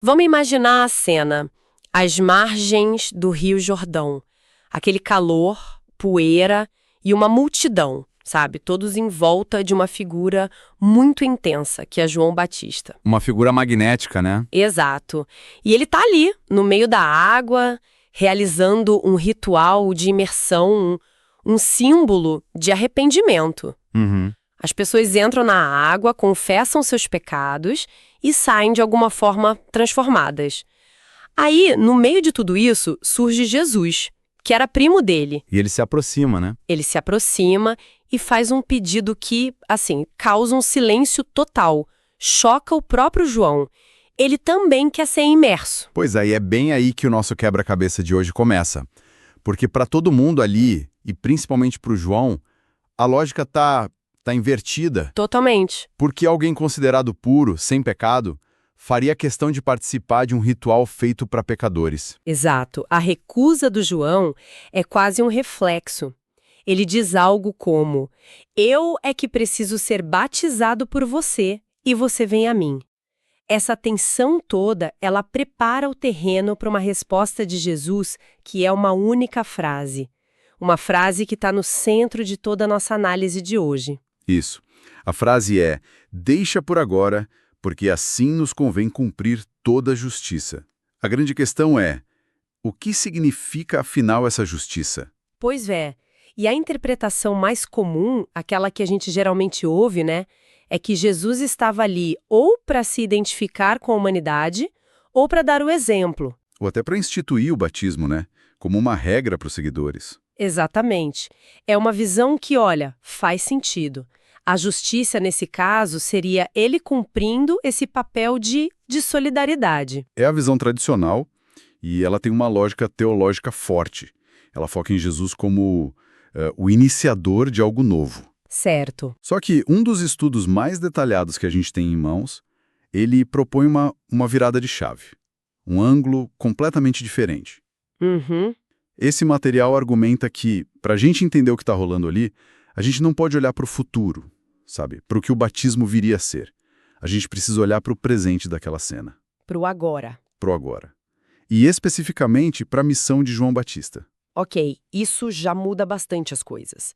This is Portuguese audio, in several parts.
Vamos imaginar a cena, as margens do Rio Jordão, aquele calor, poeira e uma multidão, sabe? Todos em volta de uma figura muito intensa, que é João Batista. Uma figura magnética, né? Exato. E ele tá ali, no meio da água, realizando um ritual de imersão, um símbolo de arrependimento. Uhum. As pessoas entram na água, confessam seus pecados e saem de alguma forma transformadas. Aí, no meio de tudo isso, surge Jesus, que era primo dele. E ele se aproxima, né? Ele se aproxima e faz um pedido que, assim, causa um silêncio total, choca o próprio João. Ele também quer ser imerso. Pois aí é bem aí que o nosso quebra-cabeça de hoje começa. Porque para todo mundo ali, e principalmente para o João, a lógica tá invertida. Totalmente. Porque alguém considerado puro, sem pecado, faria questão de participar de um ritual feito para pecadores. Exato. A recusa do João é quase um reflexo. Ele diz algo como: eu é que preciso ser batizado por você e você vem a mim. Essa tensão toda, ela prepara o terreno para uma resposta de Jesus que é uma única frase. Uma frase que está no centro de toda a nossa análise de hoje. Isso. A frase é: deixa por agora, porque assim nos convém cumprir toda a justiça. A grande questão é: o que significa afinal essa justiça? Pois é. E a interpretação mais comum, aquela que a gente geralmente ouve, né, é que Jesus estava ali ou para se identificar com a humanidade ou para dar o exemplo. Ou até para instituir o batismo, né? Como uma regra para os seguidores. Exatamente. É uma visão que, olha, faz sentido. A justiça, nesse caso, seria ele cumprindo esse papel de solidariedade. É a visão tradicional e ela tem uma lógica teológica forte. Ela foca em Jesus como o iniciador de algo novo. Certo. Só que um dos estudos mais detalhados que a gente tem em mãos, ele propõe uma virada de chave. Um ângulo completamente diferente. Uhum. Esse material argumenta que, para a gente entender o que está rolando ali, a gente não pode olhar para o futuro, sabe? Para o que o batismo viria a ser. A gente precisa olhar para o presente daquela cena. Para o agora. Pro agora. E especificamente para a missão de João Batista. Ok, isso já muda bastante as coisas.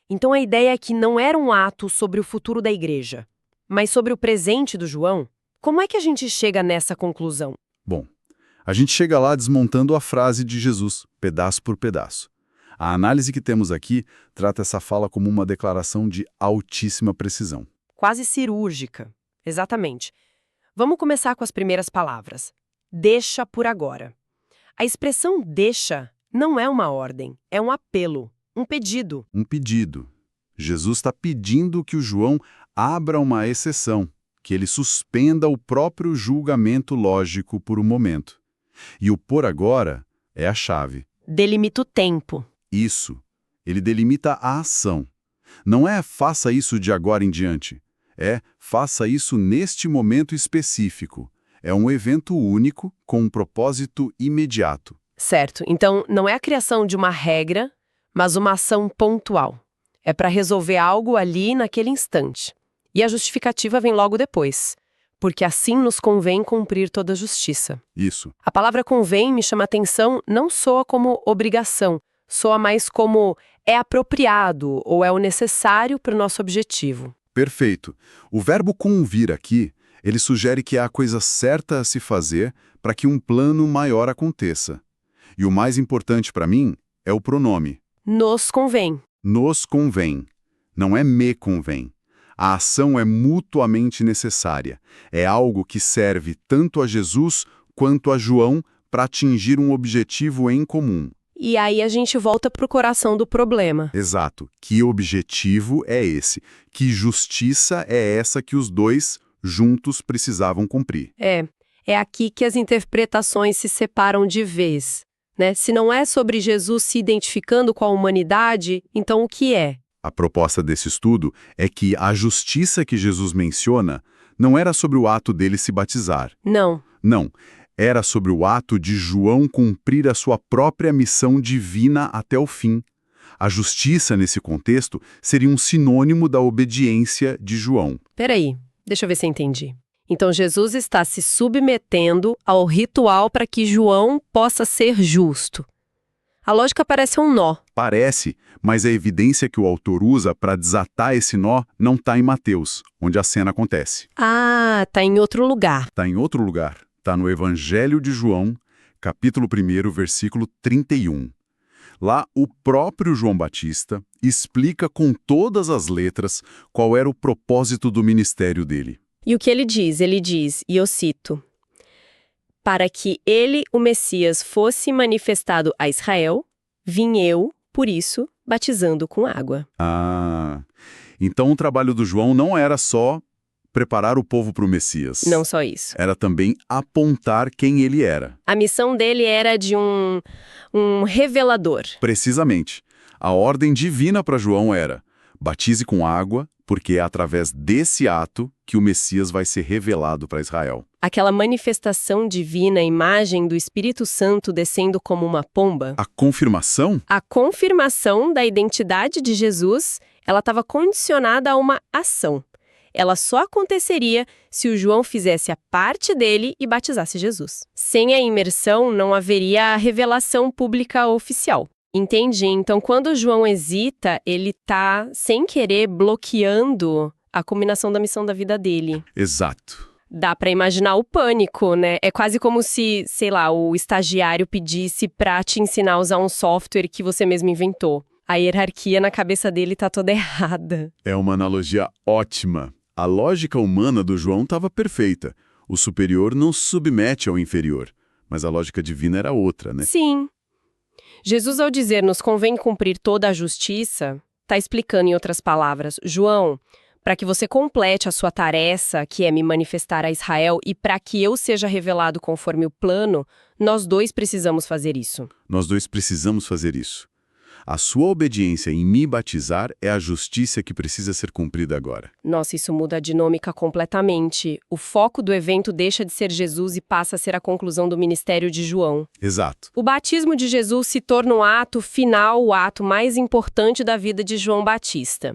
Então a ideia é que não era um ato sobre o futuro da igreja, mas sobre o presente do João. Como é que a gente chega nessa conclusão? Bom, a gente chega lá desmontando a frase de Jesus, pedaço por pedaço. A análise que temos aqui trata essa fala como uma declaração de altíssima precisão. Quase cirúrgica. Exatamente. Vamos começar com as primeiras palavras. Deixa por agora. A expressão deixa não é uma ordem, é um apelo, um pedido. Um pedido. Jesus está pedindo que o João abra uma exceção, que ele suspenda o próprio julgamento lógico por um momento. E o por agora é a chave. Delimita o tempo. Isso. Ele delimita a ação. Não é faça isso de agora em diante. É faça isso neste momento específico. É um evento único com um propósito imediato. Certo. Então, não é a criação de uma regra, mas uma ação pontual. É para resolver algo ali naquele instante. E a justificativa vem logo depois. Porque assim nos convém cumprir toda a justiça. Isso. A palavra convém me chama atenção, não soa como obrigação, soa mais como é apropriado ou é o necessário para o nosso objetivo. Perfeito. O verbo convir aqui, ele sugere que é a coisa certa a se fazer para que um plano maior aconteça. E o mais importante para mim é o pronome. Nos convém. Nos convém. Não é me convém. A ação é mutuamente necessária. É algo que serve tanto a Jesus quanto a João para atingir um objetivo em comum. E aí a gente volta para o coração do problema. Exato. Que objetivo é esse? Que justiça é essa que os dois juntos precisavam cumprir? É aqui que as interpretações se separam de vez, né? Se não é sobre Jesus se identificando com a humanidade, então o que é? A proposta desse estudo é que a justiça que Jesus menciona não era sobre o ato dele se batizar. Não. Não. Era sobre o ato de João cumprir a sua própria missão divina até o fim. A justiça, nesse contexto, seria um sinônimo da obediência de João. Peraí, deixa eu ver se eu entendi. Então Jesus está se submetendo ao ritual para que João possa ser justo. A lógica parece um nó. Parece, mas a evidência que o autor usa para desatar esse nó não está em Mateus, onde a cena acontece. Ah, tá em outro lugar. Está em outro lugar. Está no Evangelho de João, capítulo 1, versículo 31. Lá, o próprio João Batista explica com todas as letras qual era o propósito do ministério dele. E o que ele diz? Ele diz, e eu cito, para que ele, o Messias, fosse manifestado a Israel, vim eu, por isso, batizando com água. Ah, então o trabalho do João não era só preparar o povo para o Messias. Não só isso. Era também apontar quem ele era. A missão dele era de um revelador. Precisamente. A ordem divina para João era: batize com água, porque é através desse ato que o Messias vai ser revelado para Israel. Aquela manifestação divina, imagem do Espírito Santo descendo como uma pomba. A confirmação? A confirmação da identidade de Jesus, ela estava condicionada a uma ação. Ela só aconteceria se o João fizesse a parte dele e batizasse Jesus. Sem a imersão, não haveria a revelação pública oficial. Entendi. Então, quando o João hesita, ele está, sem querer, bloqueando a culminação da missão da vida dele. Exato. Dá para imaginar o pânico, né? É quase como se, sei lá, o estagiário pedisse para te ensinar a usar um software que você mesmo inventou. A hierarquia na cabeça dele tá toda errada. É uma analogia ótima. A lógica humana do João estava perfeita. O superior não se submete ao inferior. Mas a lógica divina era outra, né? Sim. Jesus, ao dizer nos convém cumprir toda a justiça, está explicando em outras palavras, João, para que você complete a sua tarefa, que é me manifestar a Israel, e para que eu seja revelado conforme o plano, nós dois precisamos fazer isso. Nós dois precisamos fazer isso. A sua obediência em me batizar é a justiça que precisa ser cumprida agora. Nossa, isso muda a dinâmica completamente. O foco do evento deixa de ser Jesus e passa a ser a conclusão do ministério de João. Exato. O batismo de Jesus se torna o ato final, o ato mais importante da vida de João Batista.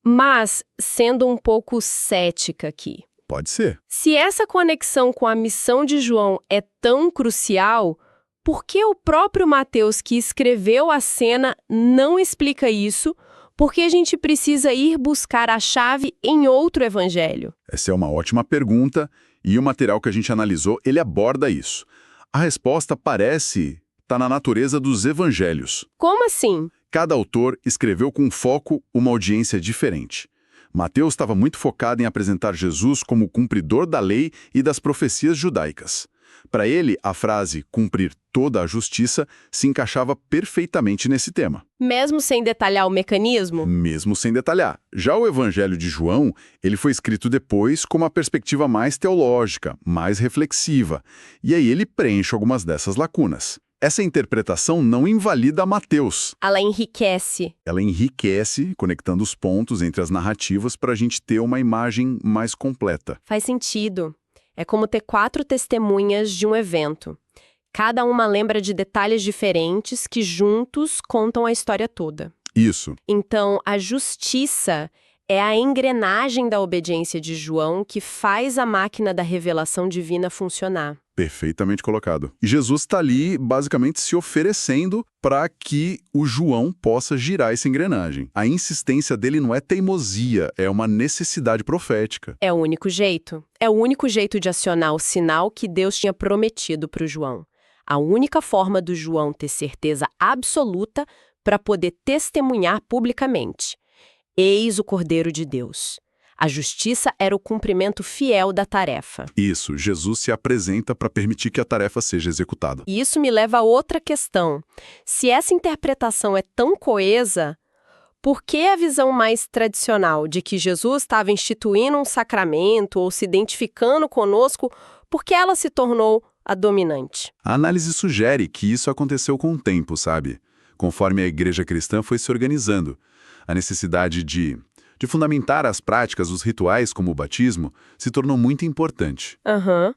Mas, sendo um pouco cética aqui. Pode ser. Se essa conexão com a missão de João é tão crucial, por que o próprio Mateus, que escreveu a cena, não explica isso? Porque a gente precisa ir buscar a chave em outro evangelho. Essa é uma ótima pergunta e o material que a gente analisou, ele aborda isso. A resposta parece estar na natureza dos evangelhos. Como assim? Cada autor escreveu com foco uma audiência diferente. Mateus estava muito focado em apresentar Jesus como cumpridor da lei e das profecias judaicas. Para ele, a frase cumprir toda a justiça se encaixava perfeitamente nesse tema. Mesmo sem detalhar o mecanismo? Mesmo sem detalhar. Já o Evangelho de João, ele foi escrito depois com uma perspectiva mais teológica, mais reflexiva. E aí ele preenche algumas dessas lacunas. Essa interpretação não invalida Mateus. Ela enriquece. Ela enriquece, conectando os pontos entre as narrativas para a gente ter uma imagem mais completa. Faz sentido. É como ter 4 testemunhas de um evento. Cada uma lembra de detalhes diferentes que juntos contam a história toda. Isso. Então, a justiça é a engrenagem da obediência de João que faz a máquina da revelação divina funcionar. Perfeitamente colocado. E Jesus está ali, basicamente, se oferecendo para que o João possa girar essa engrenagem. A insistência dele não é teimosia, é uma necessidade profética. É o único jeito. É o único jeito de acionar o sinal que Deus tinha prometido para o João. A única forma do João ter certeza absoluta para poder testemunhar publicamente. Eis o Cordeiro de Deus. A justiça era o cumprimento fiel da tarefa. Isso, Jesus se apresenta para permitir que a tarefa seja executada. E isso me leva a outra questão. Se essa interpretação é tão coesa, por que a visão mais tradicional de que Jesus estava instituindo um sacramento ou se identificando conosco, por que ela se tornou a dominante? A análise sugere que isso aconteceu com o tempo, sabe? Conforme a igreja cristã foi se organizando. A necessidade de fundamentar as práticas, os rituais como o batismo, se tornou muito importante.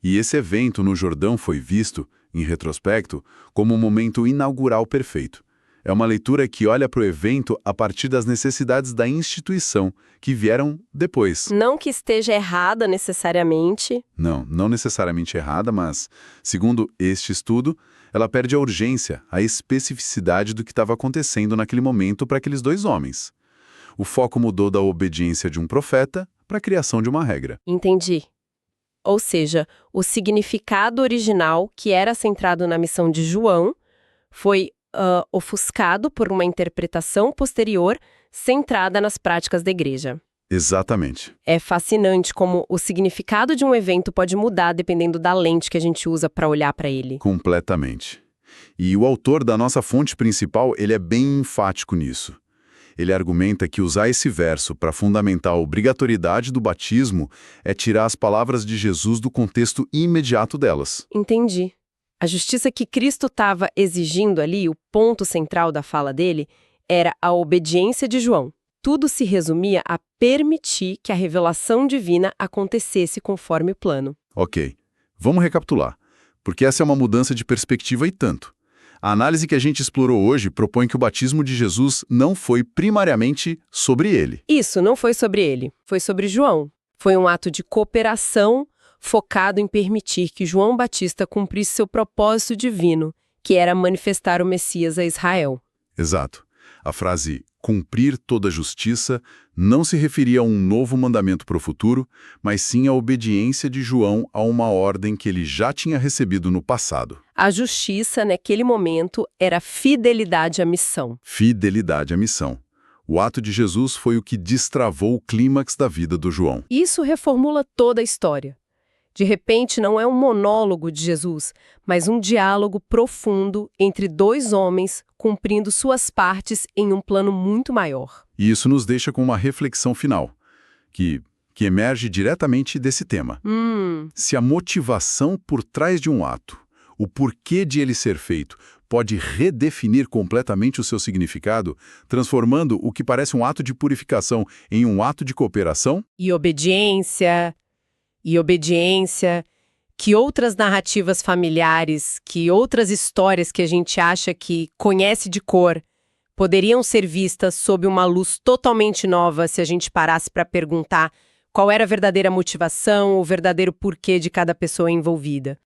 E esse evento no Jordão foi visto, em retrospecto, como um momento inaugural perfeito. É uma leitura que olha para o evento a partir das necessidades da instituição, que vieram depois. Não que esteja errada necessariamente. Não necessariamente errada, mas, segundo este estudo, ela perde a urgência, a especificidade do que estava acontecendo naquele momento para aqueles dois homens. O foco mudou da obediência de um profeta para a criação de uma regra. Entendi. Ou seja, o significado original, que era centrado na missão de João, foi ofuscado por uma interpretação posterior centrada nas práticas da igreja. Exatamente. É fascinante como o significado de um evento pode mudar dependendo da lente que a gente usa para olhar para ele. Completamente. E o autor da nossa fonte principal, ele é bem enfático nisso. Ele argumenta que usar esse verso para fundamentar a obrigatoriedade do batismo é tirar as palavras de Jesus do contexto imediato delas. Entendi. A justiça que Cristo estava exigindo ali, o ponto central da fala dele, era a obediência de João. Tudo se resumia a permitir que a revelação divina acontecesse conforme o plano. Ok, vamos recapitular, porque essa é uma mudança de perspectiva e tanto. A análise que a gente explorou hoje propõe que o batismo de Jesus não foi primariamente sobre ele. Isso, não foi sobre ele, foi sobre João. Foi um ato de cooperação focado em permitir que João Batista cumprisse seu propósito divino, que era manifestar o Messias a Israel. Exato. A frase cumprir toda a justiça não se referia a um novo mandamento para o futuro, mas sim à obediência de João a uma ordem que ele já tinha recebido no passado. A justiça, naquele momento, era fidelidade à missão. Fidelidade à missão. O ato de Jesus foi o que destravou o clímax da vida do João. Isso reformula toda a história. De repente, não é um monólogo de Jesus, mas um diálogo profundo entre dois homens cumprindo suas partes em um plano muito maior. E isso nos deixa com uma reflexão final, que emerge diretamente desse tema. Se a motivação por trás de um ato, o porquê de ele ser feito, pode redefinir completamente o seu significado, transformando o que parece um ato de purificação em um ato de cooperação? E obediência, que outras narrativas familiares, que outras histórias que a gente acha que conhece de cor, poderiam ser vistas sob uma luz totalmente nova se a gente parasse para perguntar qual era a verdadeira motivação, o verdadeiro porquê de cada pessoa envolvida.